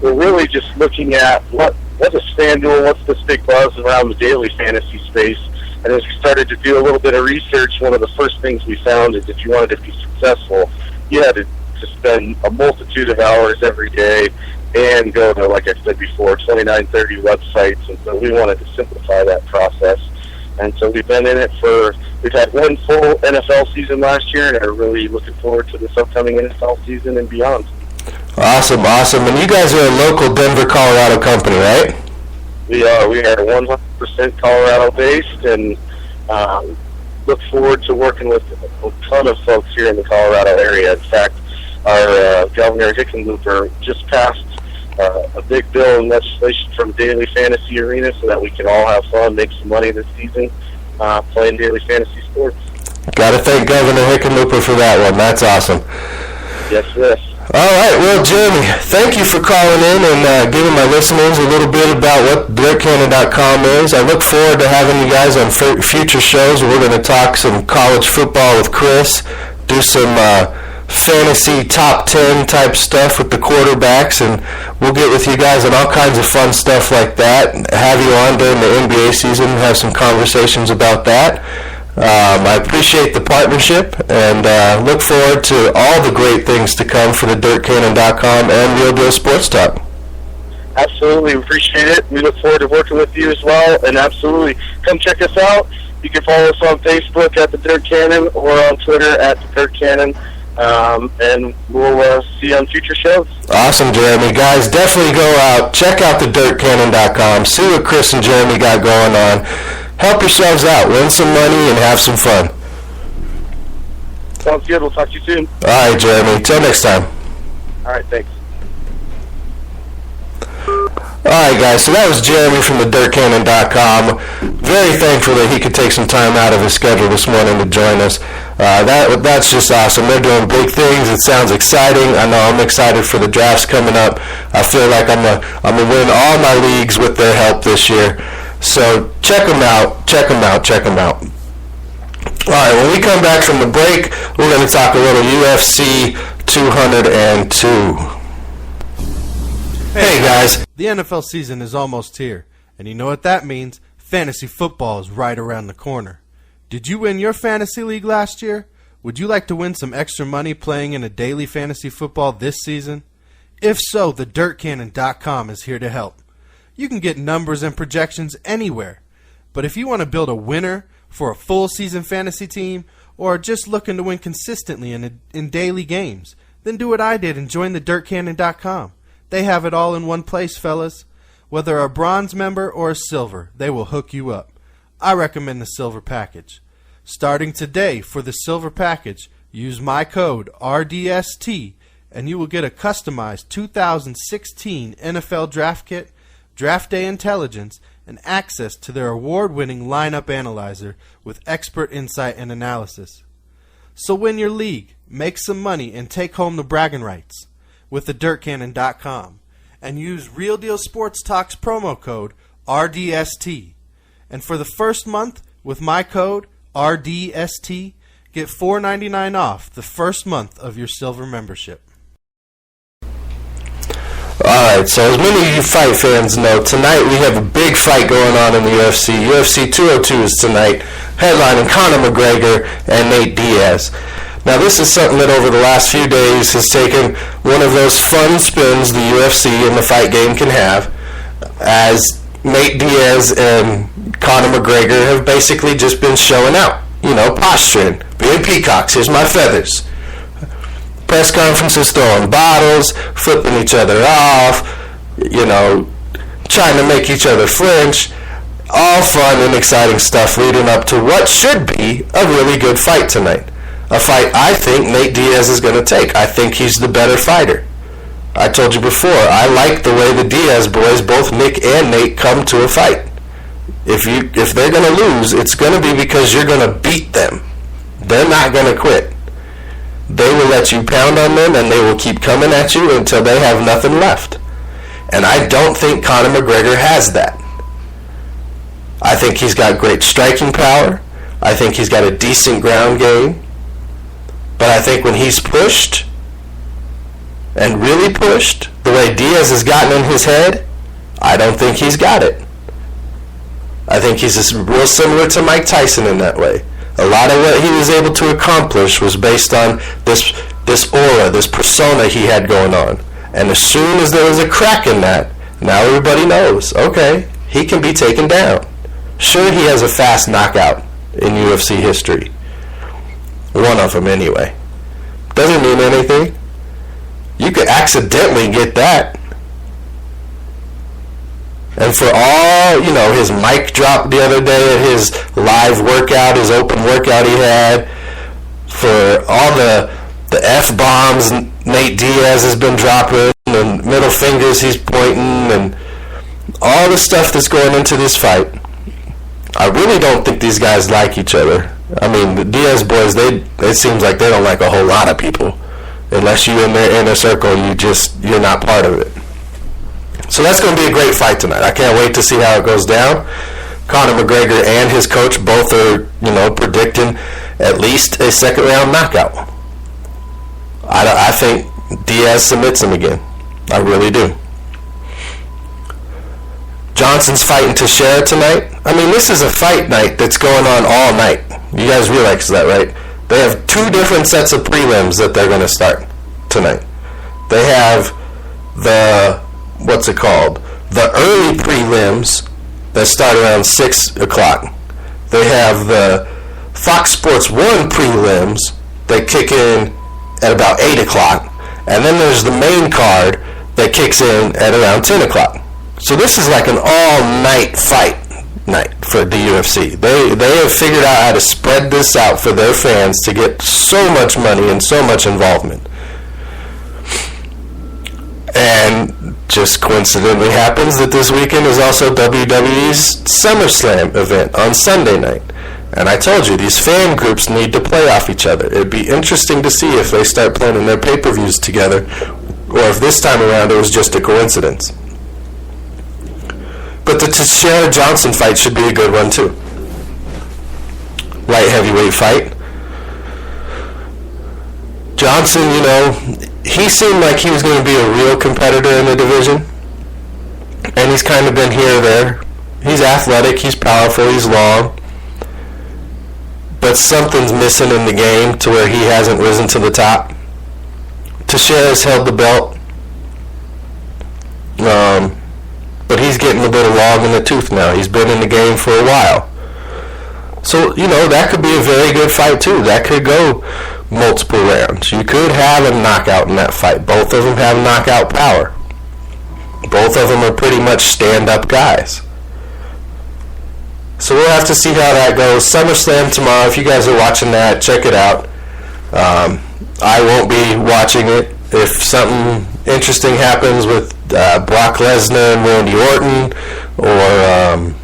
we're really just looking at what's FanDuel, what's this big buzz around the daily fantasy space. And as we started to do a little bit of research, one of the first things we found is if you wanted to be successful, you had to spend a multitude of hours every day and go to, like I said before, 29, 30 websites. And so we wanted to simplify that process. And so we've been in it we've had one full NFL season last year, and are really looking forward to this upcoming NFL season and beyond. Awesome. And you guys are a local Denver, Colorado company, right? We are 100% Colorado-based, and look forward to working with a ton of folks here in the Colorado area. In fact, our Governor Hickenlooper just passed a big bill and legislation from Daily Fantasy Arena so that we can all have fun, make some money this season playing daily fantasy sports. Got to thank Governor Hickenlooper for that one. That's awesome. Yes. All right, well, Jeremy, thank you for calling in and giving my listeners a little bit about what DirtCannon.com is. I look forward to having you guys on future shows. We're going to talk some college football with Chris, do some fantasy top 10 type stuff with the quarterbacks, and we'll get with you guys on all kinds of fun stuff like that. Have you on during the NBA season, have some conversations about that. I appreciate the partnership and look forward to all the great things to come for the DirtCannon.com and Real Deal Sports Talk. Absolutely, we appreciate it. We look forward to working with you as well, and absolutely, come check us out. You can follow us on Facebook at the Dirt Cannon or on Twitter at the Dirt Cannon, and we'll see you on future shows. Awesome, Jeremy. Guys, definitely go out, check out the DirtCannon.com, see what Chris and Jeremy got going on. Help yourselves out, win some money, and have some fun. Sounds good. We'll talk to you soon. All right, Jeremy. Till next time. All right, thanks. All right, guys, so that was Jeremy from the DirtCannon.com. Very thankful that he could take some time out of his schedule this morning to join us. That's just awesome. They're doing big things. It sounds exciting. I know I'm excited for the drafts coming up. I feel like I'm gonna win all my leagues with their help this year. So check them out. All right, when we come back from the break, we're going to talk a little UFC 202. Hey guys. The NFL season is almost here, and you know what that means. Fantasy football is right around the corner. Did you win your fantasy league last year? Would you like to win some extra money playing in a daily fantasy football this season? If so, the DirtCannon.com is here to help. You can get numbers and projections anywhere. But if you want to build a winner for a full season fantasy team, or are just looking to win consistently in daily games, then do what I did and join the DirtCannon.com. They have it all in one place, fellas. Whether a bronze member or a silver, they will hook you up. I recommend the silver package. Starting today for the silver package, use my code RDST and you will get a customized 2016 NFL Draft Kit, Draft Day Intelligence, and access to their award-winning lineup analyzer with expert insight and analysis. So win your league, make some money, and take home the bragging rights with the DirtCannon.com, and use Real Deal Sports Talk's promo code RDST. And for the first month, with my code RDST, get $4.99 off the first month of your silver membership. Alright, so as many of you fight fans know, tonight we have a big fight going on in the UFC. UFC 202 is tonight, headlining Conor McGregor and Nate Diaz. Now this is something that over the last few days has taken one of those fun spins the UFC and the fight game can have, as Nate Diaz and Conor McGregor have basically just been showing out, posturing, being peacocks, here's my feathers. Press conferences throwing bottles, flipping each other off, trying to make each other flinch. All fun and exciting stuff leading up to what should be a really good fight tonight. A fight I think Nate Diaz is going to take. I think he's the better fighter. I told you before, I like the way the Diaz boys, both Nick and Nate, come to a fight. If they're going to lose, it's going to be because you're going to beat them. They're not going to quit. They will let you pound on them, and they will keep coming at you until they have nothing left. And I don't think Conor McGregor has that. I think he's got great striking power. I think he's got a decent ground game. But I think when he's pushed, and really pushed, the way way Diaz has gotten in his head, I don't think he's got it. I think he's just real similar to Mike Tyson in that way. A lot of what he was able to accomplish was based on this aura, this persona he had going on. And as soon as there was a crack in that, now everybody knows, okay, he can be taken down. Sure, he has a fast knockout in UFC history. One of them, anyway. Doesn't mean anything. You could accidentally get that. And for all, his mic drop the other day at his live workout, his open workout he had, for all the F-bombs Nate Diaz has been dropping, and middle fingers he's pointing, and all the stuff that's going into this fight, I really don't think these guys like each other. I mean, the Diaz boys, it seems like they don't like a whole lot of people. Unless you're in their inner circle, you're not part of it. So that's going to be a great fight tonight. I can't wait to see how it goes down. Conor McGregor and his coach both are, predicting at least a second-round knockout. I think Diaz submits him again. I really do. Johnson's fighting Teixeira tonight. I mean, this is a fight night that's going on all night. You guys realize that, right? They have two different sets of prelims that they're going to start tonight. They have the early prelims that start around 6 o'clock. They have the Fox Sports 1 prelims that kick in at about 8 o'clock. And then there's the main card that kicks in at around 10 o'clock. So this is like an all-night fight night for the UFC. They have figured out how to spread this out for their fans to get so much money and so much involvement. And just coincidentally happens that this weekend is also WWE's SummerSlam event on Sunday night. And I told you, these fan groups need to play off each other. It'd be interesting to see if they start planning their pay-per-views together, or if this time around it was just a coincidence. But the Teixeira Johnson fight should be a good one too. Light heavyweight fight. Johnson, he seemed like he was going to be a real competitor in the division. And he's kind of been here or there. He's athletic, he's powerful, he's long. But something's missing in the game to where he hasn't risen to the top. Teixeira's held the belt. But he's getting a bit of long in the tooth now. He's been in the game for a while. So, that could be a very good fight too. That could go multiple rounds. You could have a knockout in that fight. Both of them have knockout power. Both of them are pretty much stand-up guys. So we'll have to see how that goes. SummerSlam tomorrow. If you guys are watching that, check it out. I won't be watching it. If something interesting happens with Brock Lesnar and Randy Orton, or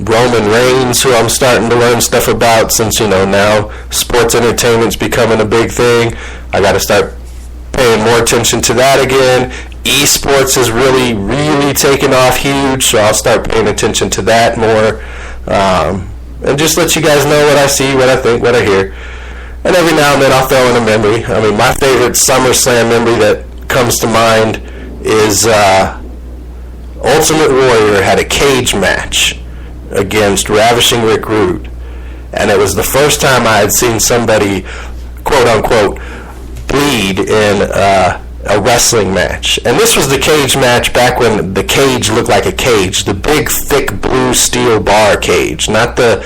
Roman Reigns, who I'm starting to learn stuff about since, now sports entertainment's becoming a big thing. I got to start paying more attention to that again. Esports is really, really taking off huge, so I'll start paying attention to that more. And just let you guys know what I see, what I think, what I hear. And every now and then I'll throw in a memory. I mean, my favorite SummerSlam memory that comes to mind is Ultimate Warrior had a cage match against Ravishing Rick Rude. And it was the first time I had seen somebody, quote-unquote, bleed in a wrestling match. And this was the cage match back when the cage looked like a cage. The big, thick, blue steel bar cage. Not the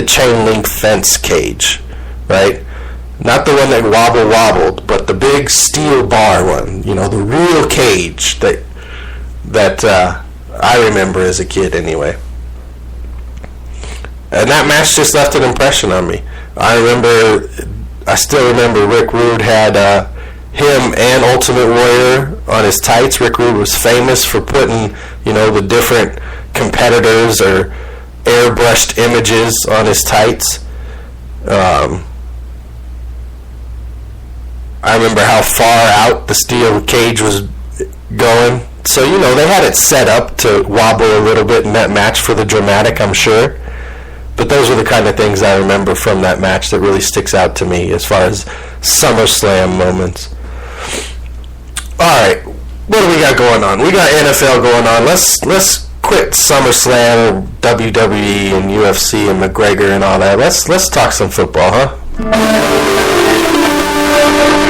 chain link fence cage. Right? Not the one that wobbled, but the big steel bar one. The real cage that I remember as a kid anyway. And that match just left an impression on me. I still remember Rick Rude had him and Ultimate Warrior on his tights. Rick Rude was famous for putting, the different competitors or airbrushed images on his tights. I remember how far out the steel cage was going. So, they had it set up to wobble a little bit in that match for the dramatic, I'm sure. But those are the kind of things I remember from that match that really sticks out to me as far as SummerSlam moments. All right, what do we got going on? We got NFL going on. Let's quit SummerSlam, WWE, and UFC, and McGregor and all that. Let's talk some football, huh?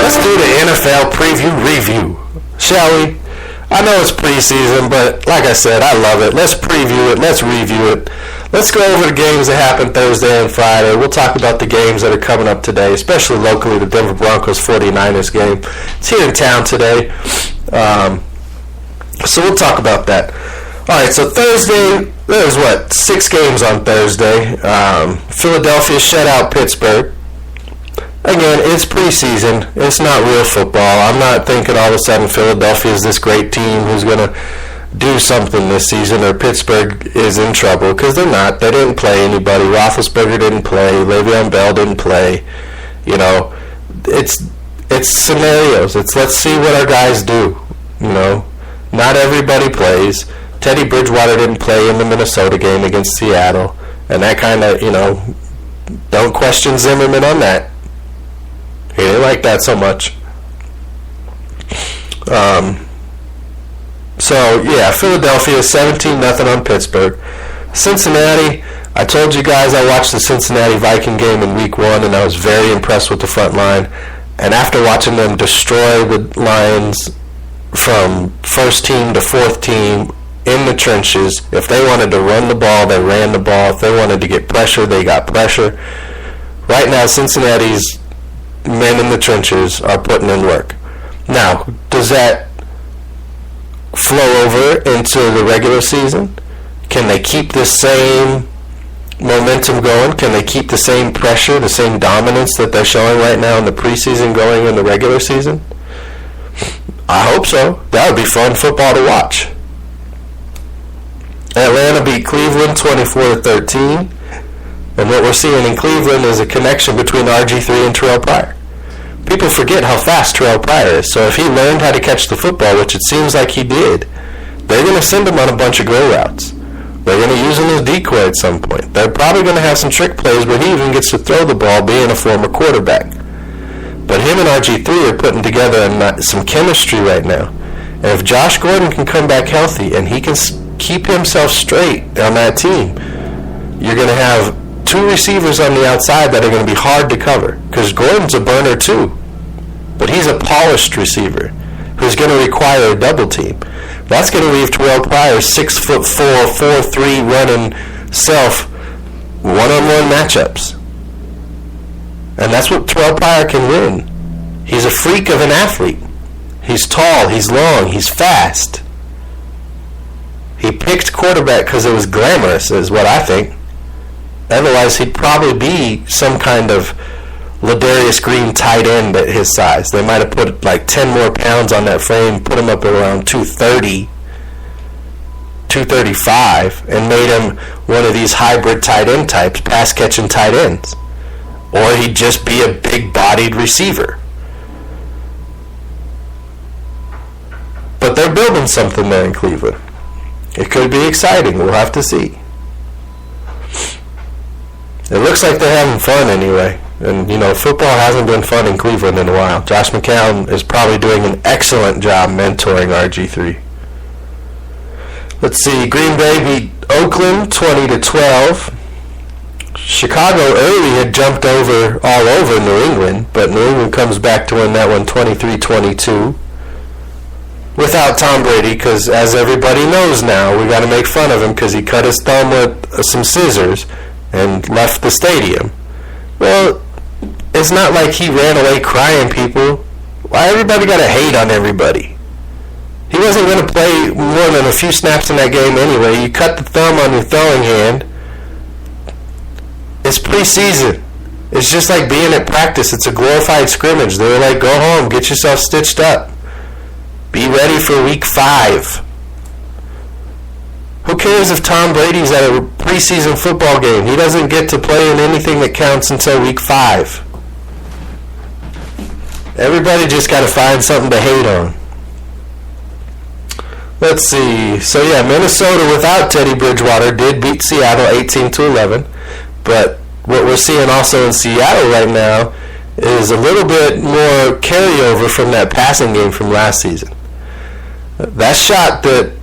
Let's do the NFL preview review, shall we? I know it's preseason, but like I said, I love it. Let's preview it. Let's review it. Let's go over the games that happened Thursday and Friday. We'll talk about the games that are coming up today, especially locally, the Denver Broncos 49ers game. It's here in town today. So we'll talk about that. All right, so Thursday, there's 6 games on Thursday. Philadelphia shut out Pittsburgh. Again, it's preseason. It's not real football. I'm not thinking all of a sudden Philadelphia is this great team who's going to do something this season, or Pittsburgh is in trouble, because they're not. They didn't play anybody. Roethlisberger didn't play. Le'Veon Bell didn't play. You know, it's scenarios. It's let's see what our guys do. You know, not everybody plays. Teddy Bridgewater didn't play in the Minnesota game against Seattle, and that kind of, you know, don't question Zimmerman on that. He didn't like that so much. So, yeah, Philadelphia 17-0 on Pittsburgh. Cincinnati, I told you guys I watched the Cincinnati Viking game in week 1, and I was very impressed with the front line. And after watching them destroy the Lions from first team to fourth team in the trenches, if they wanted to run the ball, they ran the ball. If they wanted to get pressure, they got pressure. Right now, Cincinnati's men in the trenches are putting in work. Now, does that flow over into the regular season? Can they keep the same momentum going? Can they keep the same pressure, the same dominance that they're showing right now in the preseason going in the regular season? I hope so. That would be fun football to watch. Atlanta beat Cleveland 24-13. And what we're seeing in Cleveland is a connection between RG3 and Terrell Pryor. People forget how fast Terrell Pryor is. So if he learned how to catch the football, which it seems like he did, they're going to send him on a bunch of go routes. They're going to use him as decoy at some point. They're probably going to have some trick plays where he even gets to throw the ball, being a former quarterback. But him and RG3 are putting together some chemistry right now. And if Josh Gordon can come back healthy and he can keep himself straight on that team, you're going to have 2 receivers on the outside that are going to be hard to cover, because Gordon's a burner too, but he's a polished receiver who's going to require a double team. That's going to leave Terrell Pryor's 6'4", 4'3" running self one-on-one matchups, and that's what Terrell Pryor can win. He's a freak of an athlete. He's tall, he's long, he's fast. He picked quarterback because it was glamorous, is what I think. Otherwise, he'd probably be some kind of Ladarius Green tight end at his size. They might have put like 10 more pounds on that frame, put him up at around 230, 235, and made him one of these hybrid tight end types, pass-catching tight ends. Or he'd just be a big-bodied receiver. But they're building something there in Cleveland. It could be exciting. We'll have to see. It looks like they're having fun anyway. And, you know, football hasn't been fun in Cleveland in a while. Josh McCown is probably doing an excellent job mentoring RG3. Let's see. Green Bay beat Oakland 20-12. Chicago early had jumped all over New England, but New England comes back to win that one 23-22. Without Tom Brady, because as everybody knows now, we got to make fun of him because he cut his thumb with some scissors and left the stadium. Well, it's not like he ran away crying, people. Why everybody got to hate on everybody? He wasn't going to play more than a few snaps in that game anyway. You cut the thumb on your throwing hand. It's preseason. It's just like being at practice. It's a glorified scrimmage. They were like, go home, get yourself stitched up. Be ready for week 5. Who cares if Tom Brady's at a preseason football game? He doesn't get to play in anything that counts until week 5. Everybody just got to find something to hate on. Let's see. So, yeah, Minnesota without Teddy Bridgewater did beat Seattle 18-11. But what we're seeing also in Seattle right now is a little bit more carryover from that passing game from last season. That shot that